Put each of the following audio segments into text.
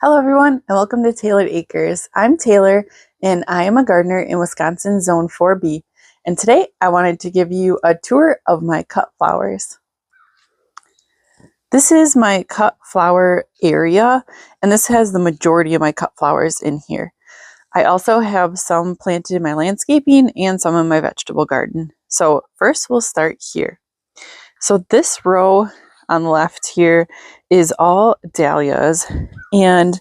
Hello everyone and welcome to Taylored Acres. I'm Taylor and I am a gardener in Wisconsin Zone 4B. And today I wanted to give you a tour of my cut flowers. This is my cut flower area and this has the majority of my cut flowers in here. I also have some planted in my landscaping and some in my vegetable garden. So first we'll start here. So this row on the left here is all dahlias, and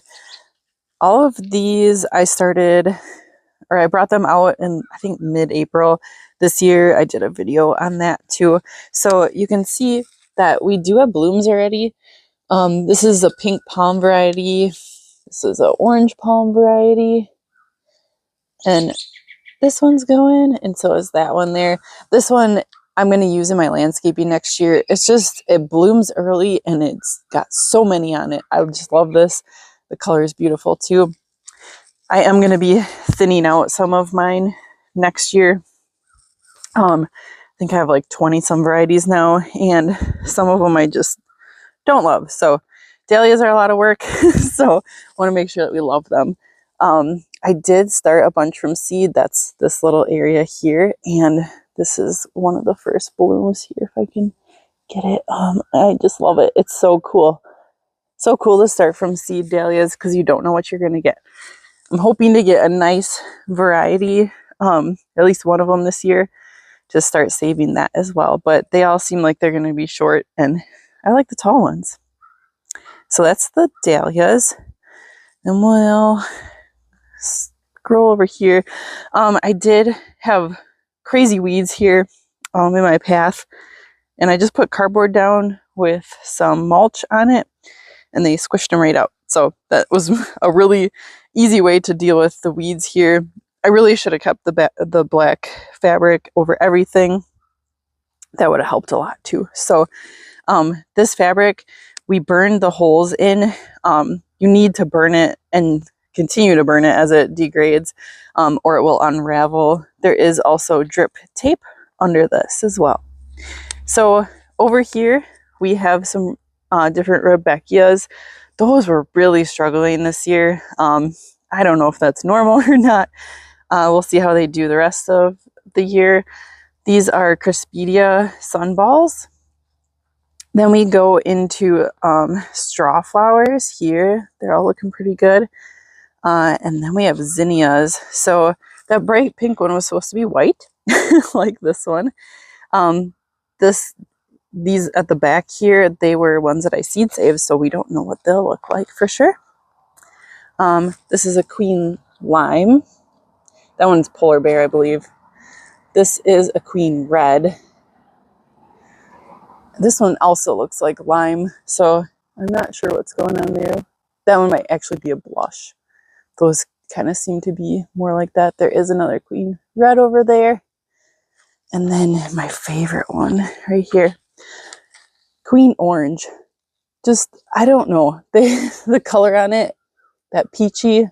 all of these I brought them out in I think mid-April this year. I did a video on that too. So you can see that we do have blooms already. This is a pink palm variety. This is an orange palm variety. And this one's going, and so is that one there. This one I'm going to use in my landscaping next year. It blooms early and it's got so many on it. I just love this. The color is beautiful too. I am going to be thinning out some of mine next year. I think I have like 20 some varieties now, and some of them I just don't love. So dahlias are a lot of work. So I want to make sure that we love them. I did start a bunch from seed. That's this little area here. And this is one of the first blooms here, if I can get it. I just love it. It's so cool. So cool to start from seed dahlias because you don't know what you're going to get. I'm hoping to get a nice variety, at least one of them this year, to start saving that as well. But they all seem like they're going to be short, and I like the tall ones. So that's the dahlias. And we'll scroll over here. I did have crazy weeds here in my path, and I just put cardboard down with some mulch on it, and they squished them right out. So that was a really easy way to deal with the weeds here. I really should have kept the black fabric over everything. That would have helped a lot too. So this fabric, we burned the holes in. You need to burn it and continue to burn it as it degrades, or it will unravel. There is also drip tape under this as well. So over here, we have some different Rudbeckias. Those were really struggling this year. I don't know if that's normal or not. We'll see how they do the rest of the year. These are Crispidia sunballs. Then we go into straw flowers here. They're all looking pretty good. And then we have zinnias. So that bright pink one was supposed to be white, like this one. These at the back here, they were ones that I seed saved, so we don't know what they'll look like for sure. This is a queen lime. That one's polar bear, I believe. This is a queen red. This one also looks like lime, so I'm not sure what's going on there. That one might actually be a blush. Those kind of seem to be more like that. There is another queen red over there. And then my favorite one right here, queen orange. Just, I don't know. The color on it, that peachy,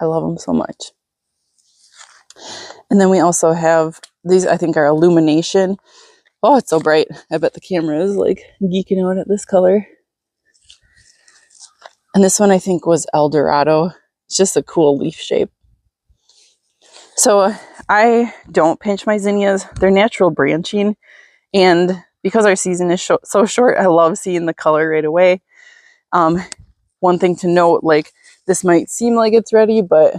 I love them so much. And then we also have these, I think, are illumination. Oh, it's so bright. I bet the camera is like geeking out at this color. And this one I think was El Dorado. It's just a cool leaf shape. So I don't pinch my zinnias. They're natural branching. And because our season is so short, I love seeing the color right away. One thing to note, like this might seem like it's ready, but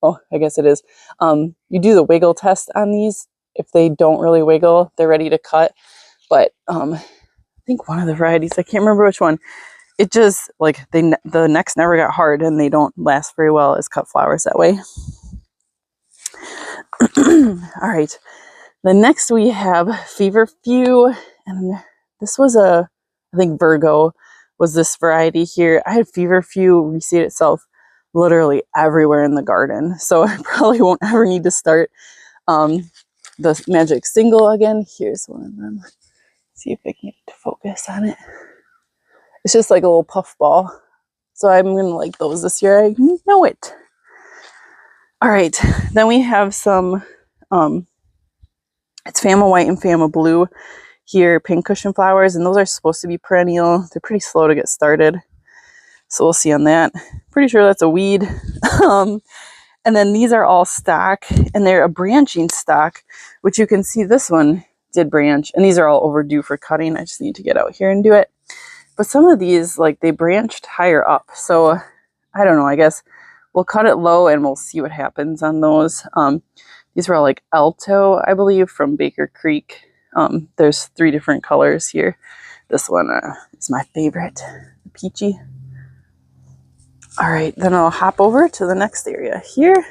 oh, I guess it is. You do the wiggle test on these. If they don't really wiggle, they're ready to cut. But I think one of the varieties, I can't remember which one, it just like the necks never got hard and they don't last very well as cut flowers that way. All right. Then next we have Feverfew, and this was I think Virgo was this variety here. I had Feverfew reseed itself literally everywhere in the garden, so I probably won't ever need to start. The Magic Single again, here's one of them. Let's see if I can get to focus on it. It's just like a little puff ball, so I'm gonna like those this year. I know it. All right, then we have some it's Fama White and Fama Blue here, pink cushion flowers, and those are supposed to be perennial. They're pretty slow to get started. So we'll see on that. Pretty sure that's a weed. And then these are all stock, and they're a branching stock, which you can see this one did branch, and these are all overdue for cutting. I just need to get out here and do it. But some of these, like, they branched higher up. So I don't know, I guess we'll cut it low and we'll see what happens on those. These were all like Alto, I believe, from Baker Creek. There's 3 different colors here. This one is my favorite, peachy. All right, then I'll hop over to the next area here.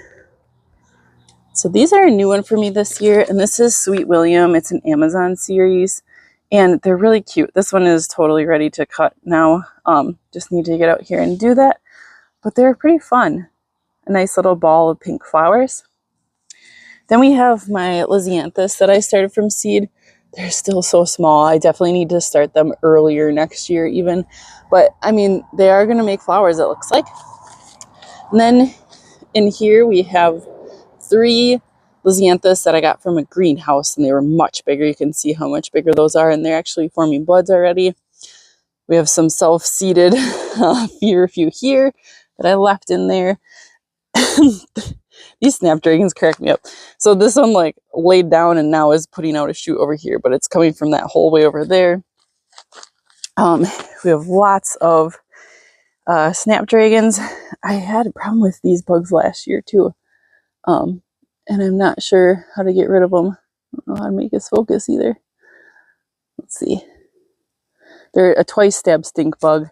So these are a new one for me this year, and this is Sweet William. It's an Amazon series, and they're really cute. This one is totally ready to cut now. Just need to get out here and do that, but they're pretty fun. A nice little ball of pink flowers. Then we have my Lisianthus that I started from seed. They're still so small. I definitely need to start them earlier next year even. But, I mean, they are going to make flowers, it looks like. And then in here we have 3 Lisianthus that I got from a greenhouse, and they were much bigger. You can see how much bigger those are, and they're actually forming buds already. We have some self-seeded few here that I left in there. These snapdragons crack me up. So this one like laid down and now is putting out a shoot over here, but it's coming from that whole way over there. We have lots of snapdragons. I had a problem with these bugs last year too. And I'm not sure how to get rid of them. I don't know how to make this focus either. Let's see. They're a twice stab stink bug.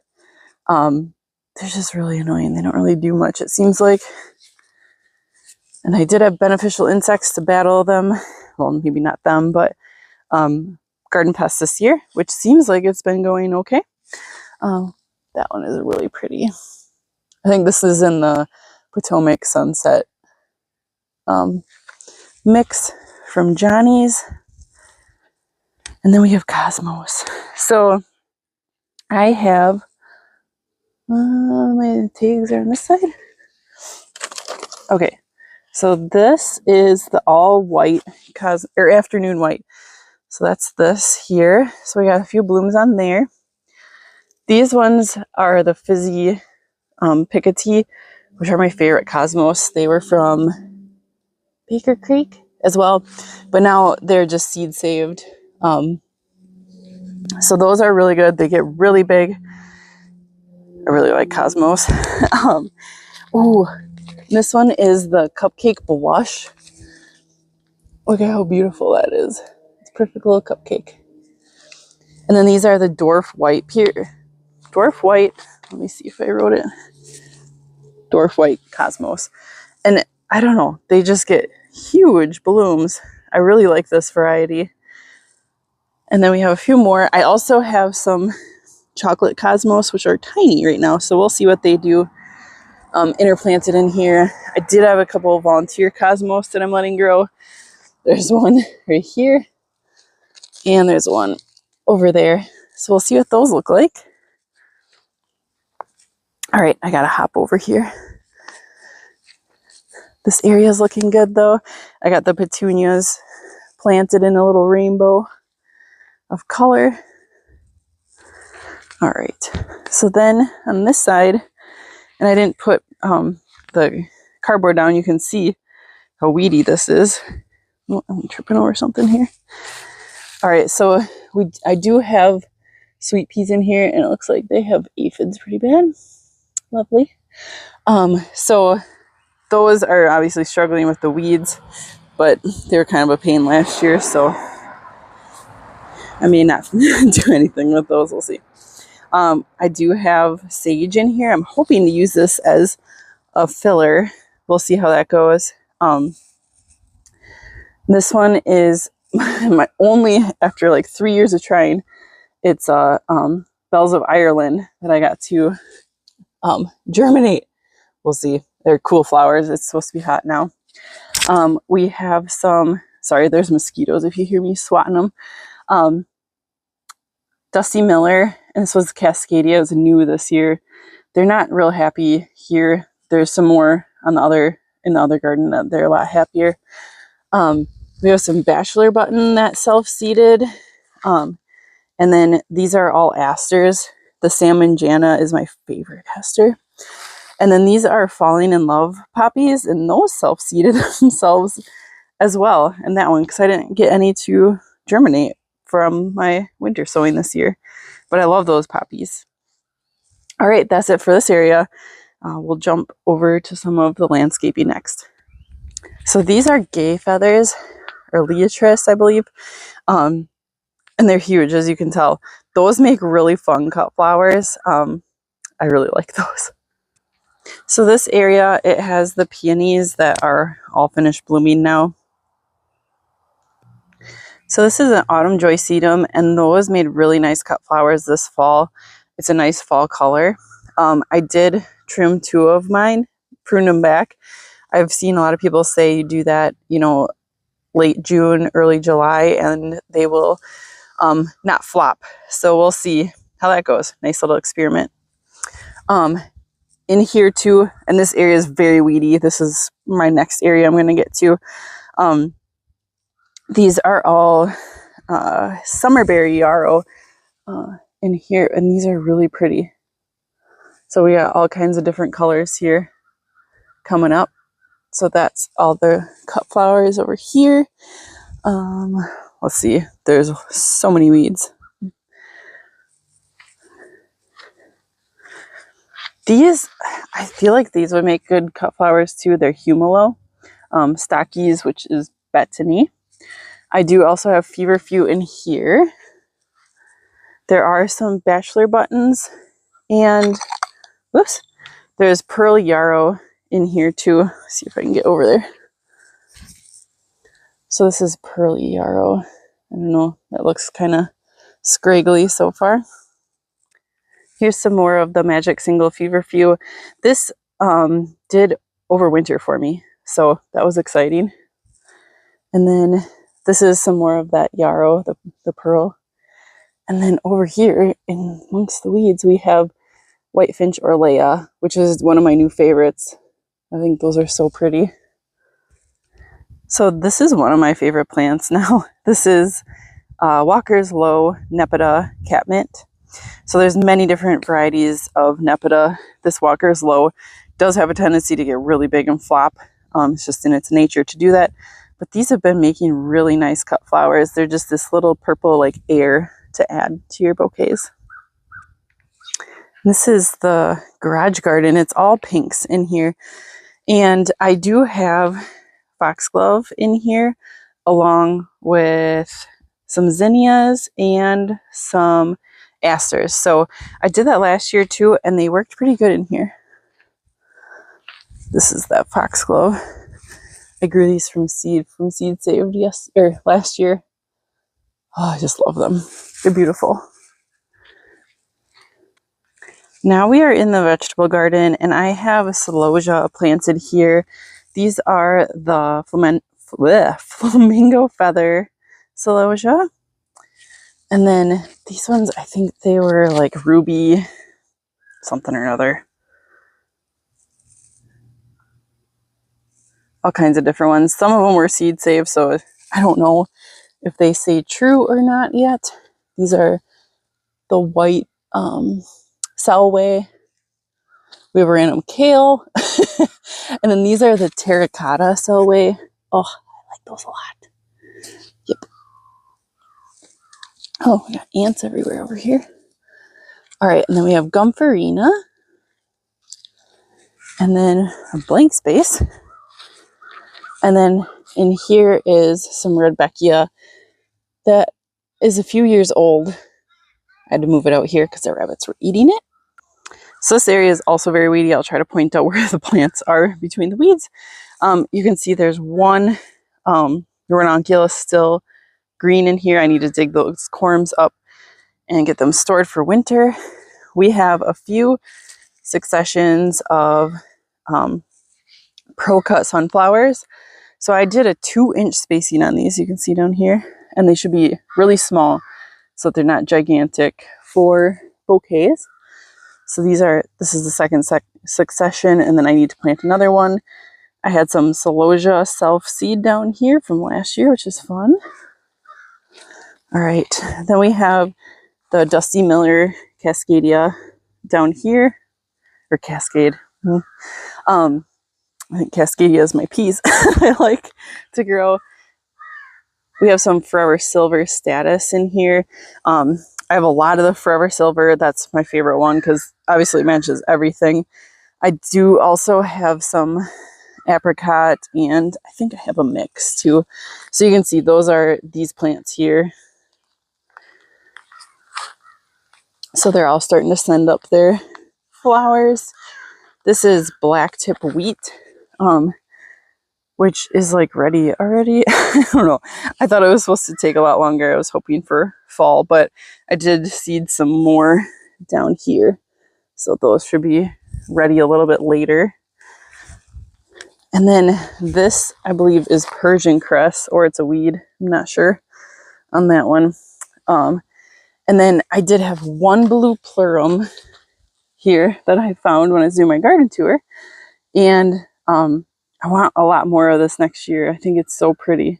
They're just really annoying. They don't really do much, it seems like. And I did have beneficial insects to battle them. Well, maybe not them, but garden pests this year, which seems like it's been going okay. That one is really pretty. I think this is in the Potomac Sunset mix from Johnny's. And then we have Cosmos. So I have, my tags are on this side. Okay. So this is the all white afternoon white. So that's this here. So we got a few blooms on there. These ones are the fizzy Picotee, which are my favorite Cosmos. They were from Baker Creek as well, but now they're just seed saved. So those are really good. They get really big. I really like Cosmos. Ooh. This one is the Cupcake Blush. Look at how beautiful that is. It's a perfect little cupcake. And then these are the Dwarf White. Dwarf White. Let me see if I wrote it. Dwarf White Cosmos. And I don't know. They just get huge blooms. I really like this variety. And then we have a few more. I also have some Chocolate Cosmos, which are tiny right now. So we'll see what they do. Interplanted in here. I did have a couple of volunteer Cosmos that I'm letting grow. There's one right here, and there's one over there. So we'll see what those look like. All right, I gotta hop over here. This area is looking good though. I got the petunias planted in a little rainbow of color. All right, so then on this side, and I didn't put the cardboard down. You can see how weedy this is. Oh, I'm tripping over something here. All right, so I do have sweet peas in here, and it looks like they have aphids pretty bad. Lovely. So those are obviously struggling with the weeds, but they were kind of a pain last year, so I may not do anything with those. We'll see. I do have sage in here. I'm hoping to use this as a filler. We'll see how that goes. This one is my only, after like 3 years of trying, it's Bells of Ireland that I got to germinate. We'll see. They're cool flowers. It's supposed to be hot now. We have some, sorry, there's mosquitoes if you hear me swatting them. Dusty Miller, and this was Cascadia. It was new this year. They're not real happy here. There's some more on in the other garden that they're a lot happier. We have some Bachelor Button that self-seeded. And then these are all asters The Salmon Jana is my favorite Hester. And then these are Falling in Love poppies, and those self-seeded themselves as well. And that one, because I didn't get any to germinate from my winter sowing this year. But I love those poppies. All right, that's it for this area. We'll jump over to some of the landscaping next. So these are gay feathers, or Leotris, I believe. And they're huge, as you can tell. Those make really fun cut flowers. I really like those. So this area, it has the peonies that are all finished blooming now. So this is an autumn joy sedum, and those made really nice cut flowers this fall. It's a nice fall color. I did trim 2 of mine, prune them back. I've seen a lot of people say you do that, you know, late June, early July, and they will not flop. So we'll see how that goes. Nice little experiment. In here too, and this area is very weedy. This is my next area I'm going to get to. These are all summerberry yarrow in here, and these are really pretty. So we got all kinds of different colors here coming up. So that's all the cut flowers over here. Let's see, there's so many weeds. These, I feel like these would make good cut flowers too. They're Humalo. Stockies, which is Bettany. I do also have Feverfew in here. There are some bachelor buttons, and whoops, there's pearl yarrow in here too. Let's see if I can get over there. So this is pearl yarrow. I don't know, that looks kind of scraggly so far. Here's some more of the Magic Single Feverfew. This did overwinter for me, so that was exciting. And then this is some more of that yarrow, the pearl. And then over here, in amongst the weeds, we have White Finch Orlea, which is one of my new favorites. I think those are so pretty. So this is one of my favorite plants now. This is Walker's Low Nepeta Catmint. So there's many different varieties of Nepeta. This Walker's Low does have a tendency to get really big and flop. It's just in its nature to do that. But these have been making really nice cut flowers. They're just this little purple like air to add to your bouquets. This is the garage garden. It's all pinks in here. And I do have foxglove in here along with some zinnias and some asters. So I did that last year too, and they worked pretty good in here. This is that foxglove. I grew these from seed saved last year. Oh, I just love them. They're beautiful. Now we are in the vegetable garden, and I have a celosia planted here. These are the flamingo feather celosia. And then these ones, I think they were like ruby something or another. All kinds of different ones. Some of them were seed saved, so I don't know if they say true or not yet. These are the white Selway. We have a random kale. And then these are the terracotta Selway. Oh, I like those a lot. Yep. Oh, we got ants everywhere over here. All right, and then we have Gompherina. And then a blank space. And then in here is some Rudbeckia that is a few years old. I had to move it out here because the rabbits were eating it. So this area is also very weedy. I'll try to point out where the plants are between the weeds. You can see there's one ranunculus still green in here. I need to dig those corms up and get them stored for winter. We have a few successions of pro-cut sunflowers. So I did a 2-inch spacing on these, you can see down here, and they should be really small so that they're not gigantic for bouquets. So this is the second succession, and then I need to plant another one. I had some celosia self-seed down here from last year, which is fun. All right, then we have the Dusty Miller Cascadia down here, or Cascade. I think Cascadia is my peas I like to grow. We have some Forever Silver Status in here. I have a lot of the Forever Silver. That's my favorite one because obviously it matches everything. I do also have some apricot, and I think I have a mix too. So you can see those are these plants here. So they're all starting to send up their flowers. This is black tip wheat, which is like ready already. I don't know. I thought it was supposed to take a lot longer. I was hoping for fall, but I did seed some more down here. So those should be ready a little bit later. And then this, I believe, is Persian cress, or it's a weed. I'm not sure on that one. And then I did have one blue plurum here that I found when I was doing my garden tour. And I want a lot more of this next year. I think it's so pretty.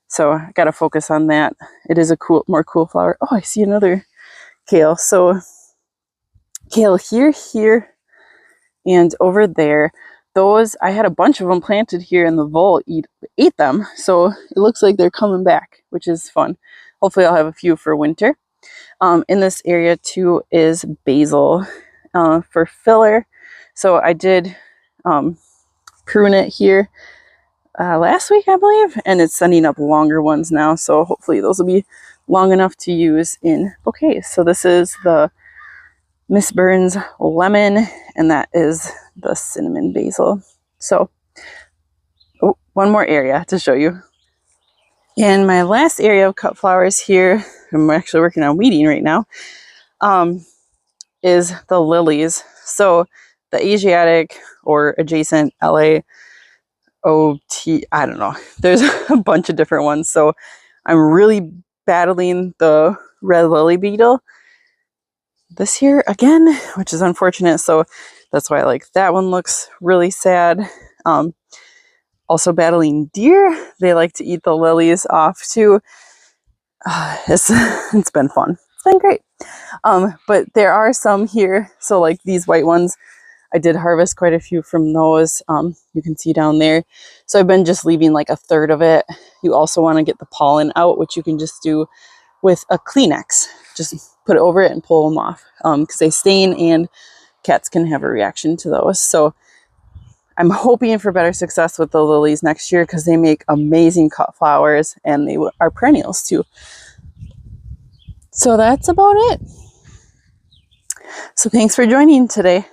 So I got to focus on that. It is a more cool flower. Oh, I see another kale. So kale here, and over there. Those, I had a bunch of them planted here and the vole ate them. So it looks like they're coming back, which is fun. Hopefully I'll have a few for winter. In this area too is basil for filler. So I did prune it here last week, I believe, and it's sending up longer ones now. So hopefully those will be long enough to use in bouquets. So this is the Miss Burns lemon, and that is the cinnamon basil. So, one more area to show you. And my last area of cut flowers here, I'm actually working on weeding right now, is the lilies. So the Asiatic or adjacent LAOT, I don't know. There's a bunch of different ones. So I'm really battling the red lily beetle this year again, which is unfortunate. So that's why that one looks really sad. Also battling deer. They like to eat the lilies off too. It's been fun. It's been great. But there are some here. So like these white ones, I did harvest quite a few from those. You can see down there. So I've been just leaving like a third of it. You also want to get the pollen out, which you can just do with a Kleenex. Just put it over it and pull them off because they stain and cats can have a reaction to those. So I'm hoping for better success with the lilies next year because they make amazing cut flowers and they are perennials too. So that's about it. So thanks for joining today.